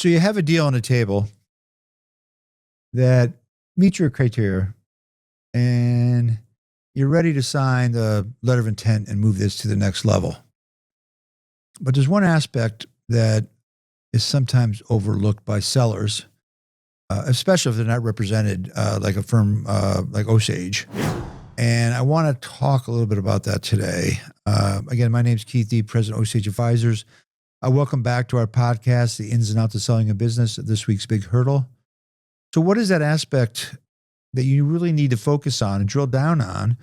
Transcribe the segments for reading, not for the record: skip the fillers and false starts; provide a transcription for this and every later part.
So you have a deal on the table that meets your criteria, and you're ready to sign the letter of intent and move this to the next level. But there's one aspect that is sometimes overlooked by sellers, especially if they're not represented like a firm like Osage. And I want to talk a little bit about that today. Again, my name's kdee, President of Osage Advisors. Welcome back to our podcast, The Ins and Outs of Selling a Business, this week's big hurdle. So what is that aspect that you really need to focus on and drill down on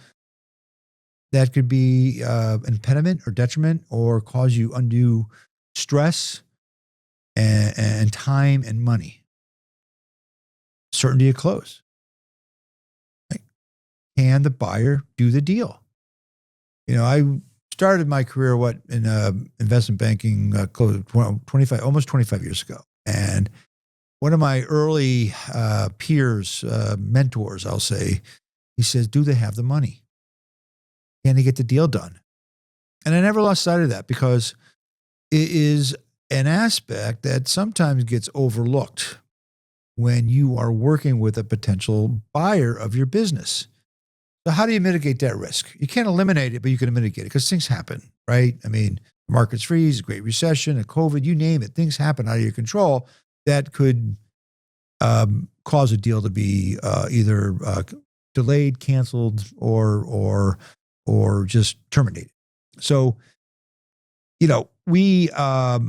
that could be an impediment or detriment or cause you undue stress and time and money? Certainty of close. Right? Can the buyer do the deal? You know, I started my career in investment banking almost 25 years ago. And one of my early peers, mentors, I'll say, he says, do they have the money? Can they get the deal done? And I never lost sight of that because it is an aspect that sometimes gets overlooked when you are working with a potential buyer of your business. So how do you mitigate that risk? You can't eliminate it, but you can mitigate it because things happen, right? I mean, markets freeze, Great Recession, a COVID, you name it. Things happen out of your control that could cause a deal to be either delayed, canceled, or just terminated. So, you know, we have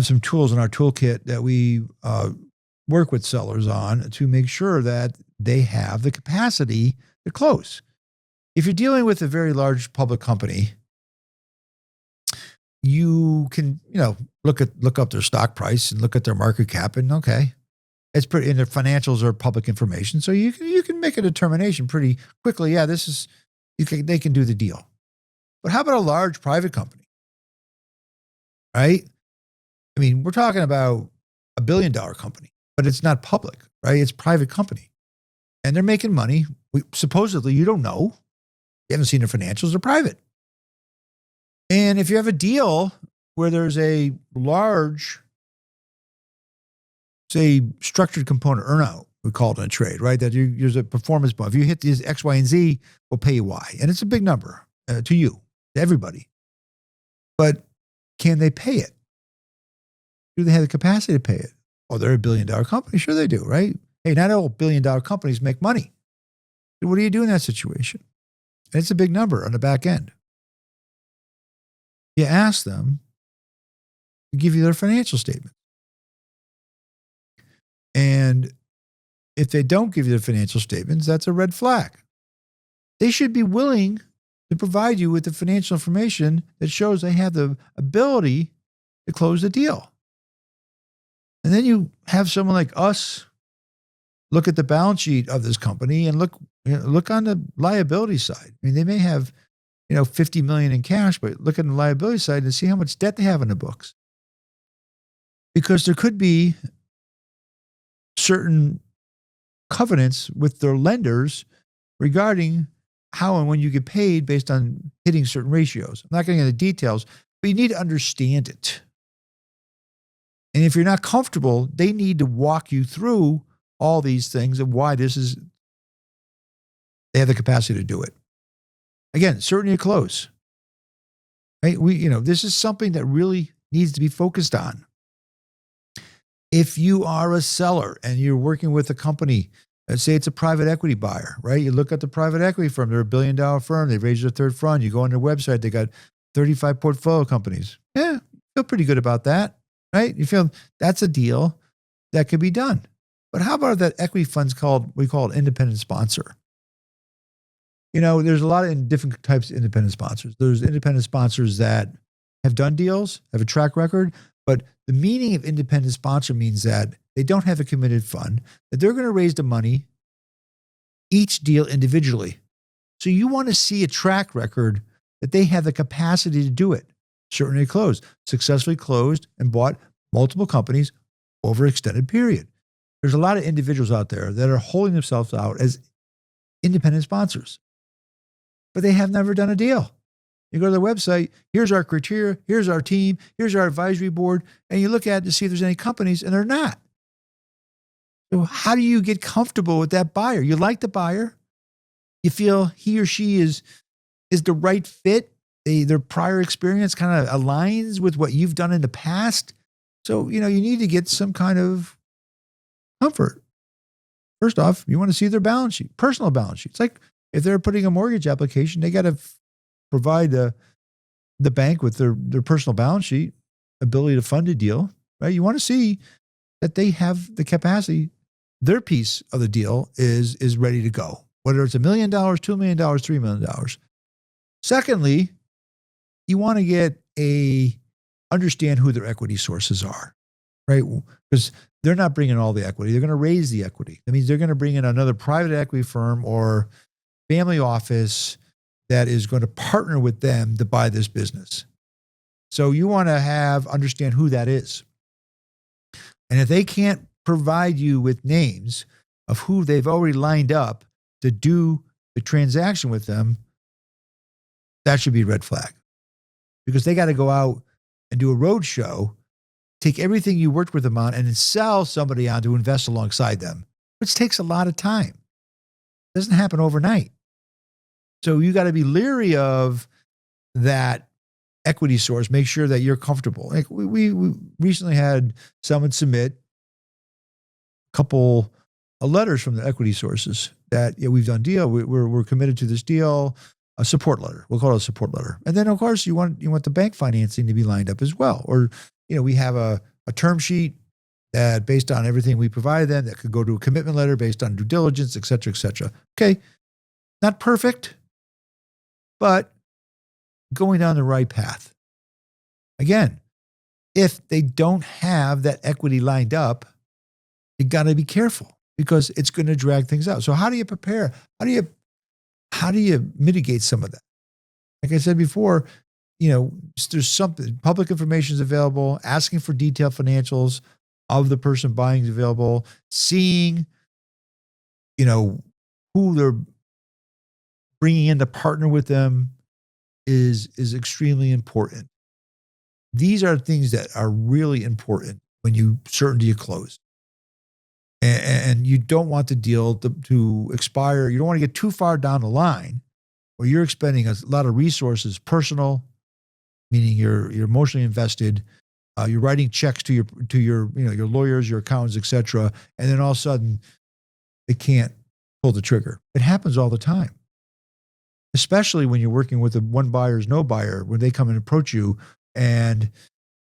some tools in our toolkit that we work with sellers on to make sure that they have the capacity to close. If you're dealing with a very large public company, you can, look up their stock price and look at their market cap, and okay, it's pretty. And their financials are public information, so you can make a determination pretty quickly. Yeah, they can do the deal. But how about a large private company? Right? I mean, we're talking about $1 billion company, but it's not public, right? It's a private company. And they're making money. Supposedly, you don't know. You haven't seen their financials. They're private. And if you have a deal where there's a large, say, structured component earnout, we call it in a trade, right? That there's a performance bonus. If you hit these X, Y, and Z, we'll pay you Y. And it's a big number to you, to everybody. But can they pay it? Do they have the capacity to pay it? Oh, they're a $1 billion company. Sure they do, right? Hey, not all $1 billion companies make money. So what do you do in that situation? And it's a big number on the back end. You ask them to give you their financial statement. And if they don't give you their financial statements, that's a red flag. They should be willing to provide you with the financial information that shows they have the ability to close the deal. And then you have someone like us look at the balance sheet of this company and look on the liability side. I mean, they may have, $50 million in cash, but look at the liability side and see how much debt they have in the books. Because there could be certain covenants with their lenders regarding how and when you get paid based on hitting certain ratios. I'm not getting into the details, but you need to understand it. And if you're not comfortable, they need to walk you through all these things and why they have the capacity to do it. Again, certainty of close. Right? This is something that really needs to be focused on. If you are a seller and you're working with a company, let's say it's a private equity buyer, right? You look at the private equity firm, they're a $1 billion firm, they've raised their third fund, you go on their website, they got 35 portfolio companies. Yeah, feel pretty good about that, right? You feel that's a deal that could be done. But how about that equity fund's we call it independent sponsor? There's a lot of different types of independent sponsors. There's independent sponsors that have done deals, have a track record, but the meaning of independent sponsor means that they don't have a committed fund, that they're going to raise the money, each deal individually. So you want to see a track record that they have the capacity to do it. Certainly closed, successfully closed and bought multiple companies over an extended period. There's a lot of individuals out there that are holding themselves out as independent sponsors, but they have never done a deal. You go to the website, here's our criteria, here's our team, here's our advisory board, and you look at it to see if there's any companies, and they're not. So how do you get comfortable with that buyer? You like the buyer. You feel he or she is the right fit. Their prior experience kind of aligns with what you've done in the past. So, you need to get some kind of comfort. First off, you want to see their balance sheet, personal balance sheet. It's like if they're putting a mortgage application, they got to provide the bank with their personal balance sheet, ability to fund a deal, right? You want to see that they have the capacity. Their piece of the deal is ready to go, whether it's $1 million, $2 million, $3 million. Secondly, you want to understand who their equity sources are, right? Because they're not bringing all the equity. They're going to raise the equity. That means they're going to bring in another private equity firm or family office that is going to partner with them to buy this business. So you want to understand who that is. And if they can't provide you with names of who they've already lined up to do the transaction with them, that should be a red flag. Because they got to go out and do a road show, take everything you worked with them on, and then sell somebody on to invest alongside them, which takes a lot of time. It doesn't happen overnight. So you got to be leery of that equity source. Make sure that you're comfortable. Like we recently had someone submit a couple of letters from the equity sources that we've done deal. We're committed to this deal. A support letter. We'll call it a support letter. And then, of course, you want the bank financing to be lined up as well. Or, we have a term sheet that based on everything we provided them that could go to a commitment letter based on due diligence, et cetera, et cetera. Okay. Not perfect, but going down the right path. Again, if they don't have that equity lined up, you got to be careful because it's going to drag things out. So how do you prepare? How do you mitigate some of that? Like I said before, there's something, public information is available, asking for detailed financials of the person buying is available, seeing, who they're bringing in to partner with them is extremely important. These are things that are really important when you certainty a close. And you don't want the deal to expire. You don't want to get too far down the line where you're expending a lot of resources, personal, meaning you're emotionally invested. You're writing checks to your lawyers, your accountants, et cetera. And then all of a sudden they can't pull the trigger. It happens all the time, especially when you're working with a one buyer's no buyer, when they come and approach you and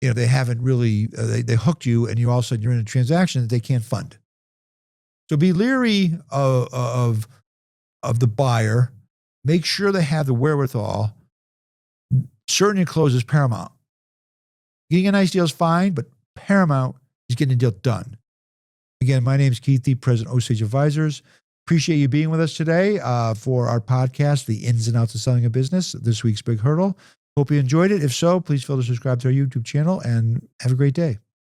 they haven't really, they hooked you and you all of a sudden you're in a transaction that they can't fund. So be leery of the buyer. Make sure they have the wherewithal. Certainty of close is paramount. Getting a nice deal is fine, but paramount is getting a deal done. Again, my name is kdee, President of Osage Advisors. Appreciate you being with us today for our podcast, The Ins and Outs of Selling a Business, this week's Big Hurdle. Hope you enjoyed it. If so, please feel to subscribe to our YouTube channel and have a great day.